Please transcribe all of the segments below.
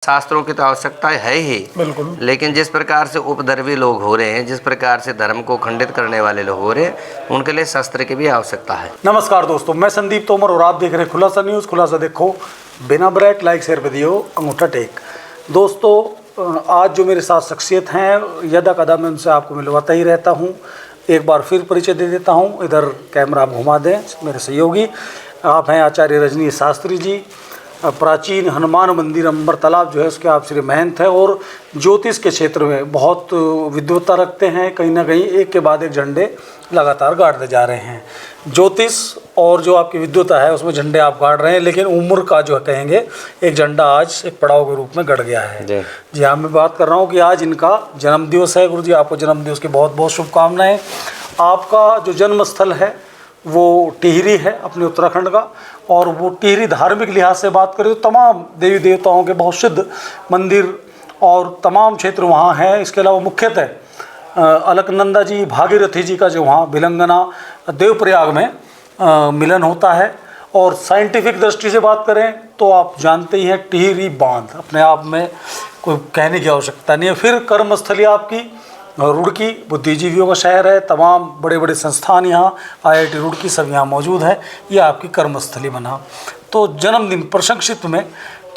शास्त्रों की तो आवश्यकता है ही, बिल्कुल। लेकिन जिस प्रकार से उपद्रवी लोग हो रहे हैं, जिस प्रकार से धर्म को खंडित करने वाले लोग हो रहे हैं, उनके लिए शस्त्र की भी आवश्यकता है। नमस्कार दोस्तों, मैं संदीप तोमर और आप देख रहे हैं खुलासा न्यूज़। खुलासा देखो, बिना ब्रेक, लाइक शेयर वीडियो, अंगूठा टेक। दोस्तों, आज जो मेरे साथ शख्सियत हैं, यदा कदा मैं उनसे आपको मिलवाता ही रहता हूं। एक बार फिर परिचय दे देता हूं। इधर कैमरा आप घुमा दें, मेरे सहयोगी आप हैं आचार्य रजनीश शास्त्री जी। प्राचीन हनुमान मंदिर अंबर तालाब जो है उसके आप श्री महंत है और ज्योतिष के क्षेत्र में बहुत विद्वता रखते हैं। कहीं ना कहीं एक के बाद एक झंडे लगातार गाड़ते जा रहे हैं। ज्योतिष और जो आपकी विद्वता है उसमें झंडे आप गाड़ रहे हैं, लेकिन उम्र का जो कहेंगे एक झंडा आज एक पड़ाव के रूप में गड़ गया है। जी हाँ, मैं बात कर रहा हूँ कि आज इनका जन्मदिवस है। गुरु जी, आपको जन्मदिवस की बहुत बहुत शुभकामनाएं। आपका जो जन्म स्थल है वो टिहरी है अपने उत्तराखंड का, और वो टिहरी धार्मिक लिहाज से बात करें तो तमाम देवी देवताओं के बहुत सिद्ध मंदिर और तमाम क्षेत्र वहाँ हैं। इसके अलावा मुख्यतः अलकनंदा जी, भागीरथी जी का जो वहाँ भिलंगना देवप्रयाग में मिलन होता है। और साइंटिफिक दृष्टि से बात करें तो आप जानते ही हैं, टिहरी बांध अपने आप में कोई कहने की आवश्यकता नहीं है। फिर कर्मस्थली आपकी रुड़की बुद्धिजीवियों का शहर है। तमाम बड़े बड़े संस्थान यहाँ, IIT रुड़की सब यहाँ मौजूद है। ये आपकी कर्मस्थली बना। तो जन्मदिन प्रशंसित में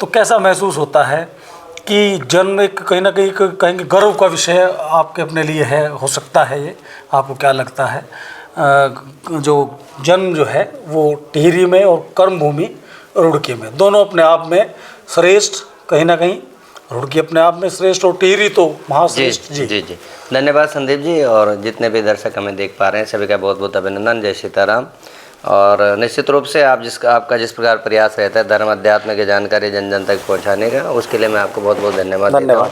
तो कैसा महसूस होता है कि जन्म एक कहीं ना कहीं कहेंगे गर्व का विषय आपके अपने लिए है, हो सकता है। ये आपको क्या लगता है? जो जन्म जो है वो टिहरी में और कर्मभूमि रुड़की में, दोनों अपने आप में श्रेष्ठ, कहीं ना कहीं रुड़की अपने आप में श्रेष्ठ और टिहरी तो महाश्रेष्ठ। जी जी जी, धन्यवाद संदीप जी। और जितने भी दर्शक हमें देख पा रहे हैं सभी का बहुत बहुत अभिनंदन। जय सीताराम। और निश्चित रूप से आपका जिस प्रकार प्रयास रहता है धर्म अध्यात्म की जानकारी जन जन तक पहुंचाने का, उसके लिए मैं आपको बहुत बहुत धन्यवाद देता हूं।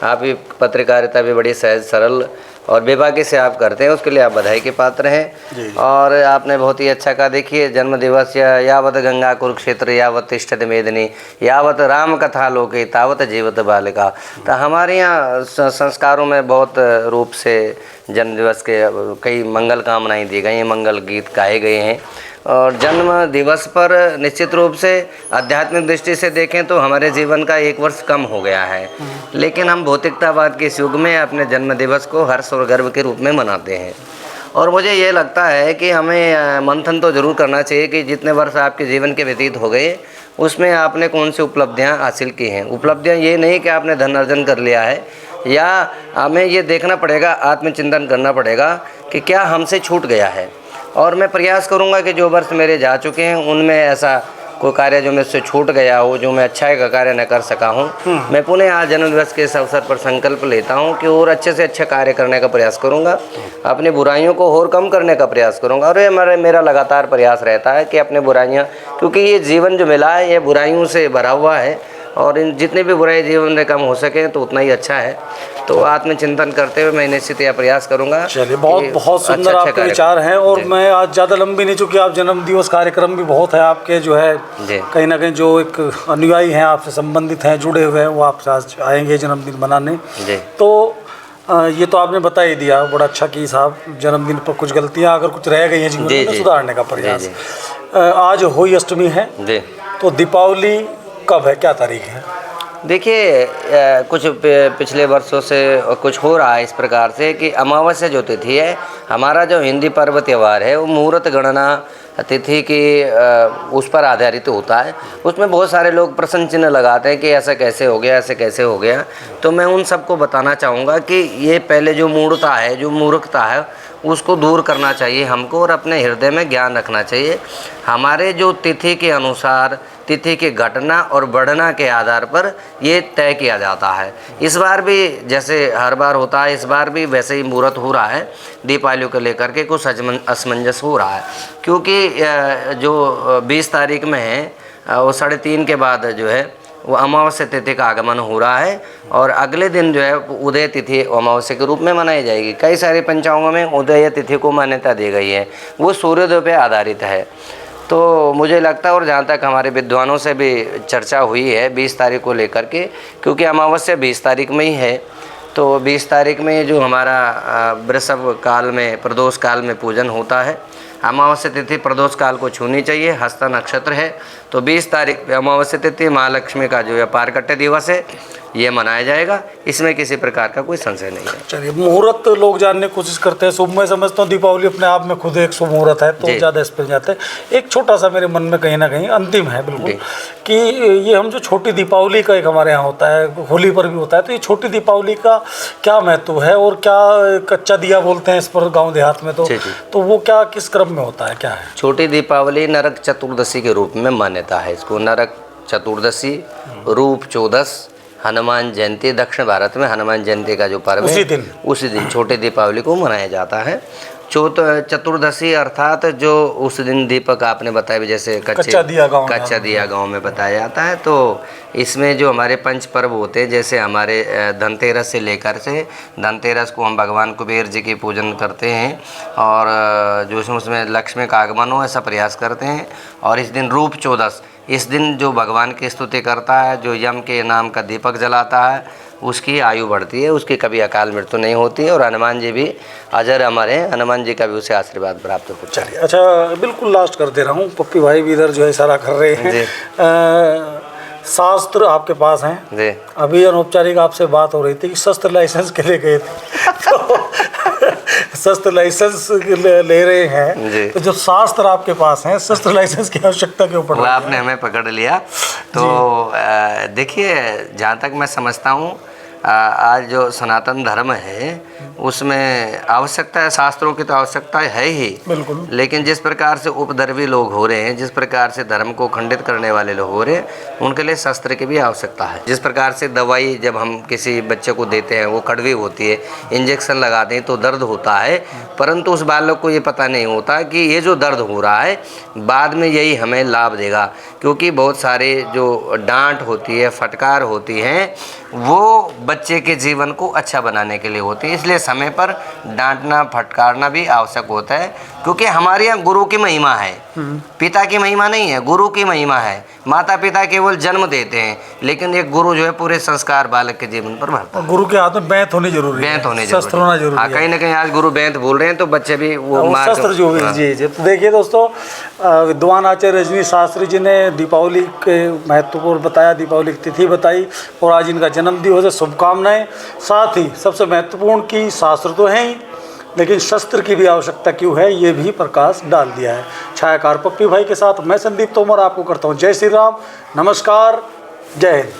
आप भी पत्रकारिता भी बड़ी सहज सरल और बेबाकी से आप करते हैं, उसके लिए आप बधाई के पात्र हैं। और आपने बहुत ही अच्छा कहा। देखिए, जन्म दिवस यावत गंगा कुरुक्षेत्र यावत तिष्ठत मेदिनी यावत राम कथा लोके तावत जीवत बालिका। तो हमारे यहाँ संस्कारों में बहुत रूप से जन्म दिवस के कई मंगल कामनाएं दी गई हैं, मंगल गीत गाए गए हैं। और जन्म दिवस पर निश्चित रूप से आध्यात्मिक दृष्टि से देखें तो हमारे जीवन का 1 वर्ष कम हो गया है, लेकिन हम भौतिकतावाद के इस युग में अपने जन्म दिवस को हर्ष और गर्व के रूप में मनाते हैं। और मुझे ये लगता है कि हमें मंथन तो ज़रूर करना चाहिए कि जितने वर्ष आपके जीवन के व्यतीत हो गए उसमें आपने कौन सी उपलब्धियाँ हासिल की हैं। उपलब्धियाँ ये नहीं कि आपने धन अर्जन कर लिया है, या हमें ये देखना पड़ेगा, आत्मचिंतन करना पड़ेगा कि क्या हमसे छूट गया है। और मैं प्रयास करूंगा कि जो वर्ष मेरे जा चुके हैं उनमें ऐसा कोई कार्य जो मुझसे छूट गया हो, जो मैं अच्छा का कार्य न कर सका हूं, मैं पुनः आज जन्मदिवस के इस अवसर पर संकल्प लेता हूं कि और अच्छे से अच्छा कार्य करने का प्रयास करूंगा, अपनी बुराइयों को और कम करने का प्रयास करूंगा। और ये मेरा लगातार प्रयास रहता है कि अपने बुराइयां, क्योंकि ये जीवन जो मिला है ये बुराइयों से भरा हुआ है, और इन जितने भी बुराई जीवन में कम हो सके तो उतना ही अच्छा है। तो आत्मचिंतन करते हुए मैं निश्चित यह प्रयास करूंगा। चलिए, बहुत सुंदर आपके विचार हैं। और मैं आज ज़्यादा लंबी नहीं, चूँकि आप जन्मदिवस कार्यक्रम भी बहुत है आपके, जो है कहीं ना कहीं जो एक अनुयायी हैं आपसे संबंधित हैं, जुड़े हुए हैं, वो आपसे आज आएंगे जन्मदिन मनाने। तो ये तो आपने बता ही दिया, बड़ा अच्छा की साहब। जन्मदिन पर कुछ गलतियाँ अगर कुछ रह गई हैं जीवन में, सुधारने का प्रयास। आज होली अष्टमी है, तो दीपावली कब है, क्या तारीख है? देखिए, कुछ पिछले वर्षों से कुछ हो रहा है इस प्रकार से कि अमावस्या जो तिथि है, हमारा जो हिंदी पर्व त्यौहार है वो मुहूर्त गणना तिथि की उस पर आधारित होता है। उसमें बहुत सारे लोग प्रश्न चिन्ह लगाते हैं कि ऐसा कैसे हो गया, ऐसे कैसे हो गया। तो मैं उन सबको बताना चाहूँगा कि ये पहले जो मूढ़ता है, जो मूर्खता है, उसको दूर करना चाहिए हमको, और अपने हृदय में ज्ञान रखना चाहिए। हमारे जो तिथि के अनुसार, तिथि की घटना और बढ़ना के आधार पर ये तय किया जाता है। इस बार भी जैसे हर बार होता है, इस बार भी वैसे ही मुहूर्त हो रहा है। दीपावली को लेकर के कुछ असमंजस हो रहा है, क्योंकि जो 20 तारीख में है वो 3:30 के बाद जो है वो अमावस्या तिथि का आगमन हो रहा है, और अगले दिन जो है उदय तिथि अमावस्या के रूप में मनाई जाएगी। कई सारे पंचांगों में उदय तिथि को मान्यता दी गई है, वो सूर्योदय पर आधारित है। तो मुझे लगता है, और जहाँ तक हमारे विद्वानों से भी चर्चा हुई है 20 तारीख को लेकर के, क्योंकि अमावस्या 20 तारीख में ही है, तो 20 तारीख में जो हमारा वृषभ काल में प्रदोष काल में पूजन होता है, अमावस्या तिथि प्रदोष काल को छूनी चाहिए। हस्ता नक्षत्र है तो 20 तारीख अमावस्या तिथि महालक्ष्मी का जो व्यापार कट्टे दिवस है ये मनाया जाएगा, इसमें किसी प्रकार का कोई संशय नहीं है। चलिए, मुहूर्त लोग जानने की कोशिश करते हैं शुभ। मैं समझता हूँ दीपावली अपने आप में खुद एक शुभ मुहूर्त है, तो ज़्यादा इस पर जाते हैं। एक छोटा सा मेरे मन में कहीं ना कहीं अंतिम है बिल्कुल कि ये हम जो छोटी दीपावली का एक हमारे यहाँ होता है, होली पर भी होता है, तो ये छोटी दीपावली का क्या महत्व है और क्या कच्चा दिया बोलते हैं इस पर गाँव देहात में, तो वो क्या किस क्रम में होता है, क्या है? छोटी दीपावली नरक चतुर्दशी के रूप में मान्यता है इसको। नरक चतुर्दशी, रूप चौदस, हनुमान जयंती, दक्षिण भारत में हनुमान जयंती का जो पर्व है उसी दिन छोटे दीपावली को मनाया जाता है। चतुर्दशी अर्थात जो उस दिन दीपक आपने बताया भी, जैसे कच्चा दिया गांव में बताया जाता है। तो इसमें जो हमारे पंच पर्व होते हैं, जैसे हमारे धनतेरस से लेकर से धनतेरस को हम भगवान कुबेर जी की पूजन करते हैं और जो उसमें लक्ष्मी का आगमन हो ऐसा प्रयास करते हैं। और इस दिन रूप चौदस, इस दिन जो भगवान की स्तुति करता है, जो यम के नाम का दीपक जलाता है, उसकी आयु बढ़ती है, उसकी कभी अकाल मृत्यु नहीं होती है और हनुमान जी भी अजर अमर हैं, हनुमान जी का भी उसे आशीर्वाद प्राप्त होता है। अच्छा, बिल्कुल लास्ट कर दे रहा हूँ, पप्पी भाई भी इधर जो है इशारा कर रहे हैं। शास्त्र आपके पास हैं जी। अभी अनौपचारिक आपसे बात हो रही थी कि शस्त्र लाइसेंस के लिए गए थे तो शस्त्र लाइसेंस ले रहे हैं, तो जो शास्त्र आपके पास हैं शस्त्र लाइसेंस की आवश्यकता क्यों पड़ रही है? आपने हमें पकड़ लिया। तो देखिए, जहाँ तक मैं समझता हूँ आज जो सनातन धर्म है उसमें आवश्यकता है, शास्त्रों की तो आवश्यकता है ही बिल्कुल, लेकिन जिस प्रकार से उपद्रवी लोग हो रहे हैं, जिस प्रकार से धर्म को खंडित करने वाले लोग हो रहे हैं, उनके लिए शस्त्र की भी आवश्यकता है। जिस प्रकार से दवाई जब हम किसी बच्चे को देते हैं वो कड़वी होती है, इंजेक्शन लगाते हैं तो दर्द होता है, परंतु उस बालक को ये पता नहीं होता कि ये जो दर्द हो रहा है बाद में यही हमें लाभ देगा, क्योंकि बहुत सारे जो डांट होती है, फटकार होती हैं, वो बच्चे के जीवन को अच्छा बनाने के लिए होती है। इसलिए समय पर डांटना फटकारना भी आवश्यक होता है, क्योंकि हमारे यहाँ गुरु की महिमा है, पिता की महिमा नहीं है, गुरु की महिमा है। माता पिता केवल जन्म देते हैं, लेकिन एक गुरु जो है पूरे संस्कार बालक के जीवन पर भरता है। गुरु के हाथ में बैंत होनी जरूरी है, शस्त्र होना जरूरी है। कहीं ना कहीं आज गुरु बैंत बोल रहे हैं तो बच्चे भी वो शस्त्र जो भी जी। तो देखिए दोस्तों, विद्वान आचार्य रजनीश शास्त्री जी ने दीपावली के महत्व को बताया, दीपावली की तिथि बताई और आज इनका जन्म दिवस है, शुभकामनाएं। साथ ही सबसे महत्वपूर्ण की शास्त्र तो हैं ही, लेकिन शस्त्र की भी आवश्यकता क्यों है ये भी प्रकाश डाल दिया है। छायाकार पप्पी भाई के साथ मैं संदीप तोमर आपको करता हूँ जय श्री राम, नमस्कार, जय हिंद।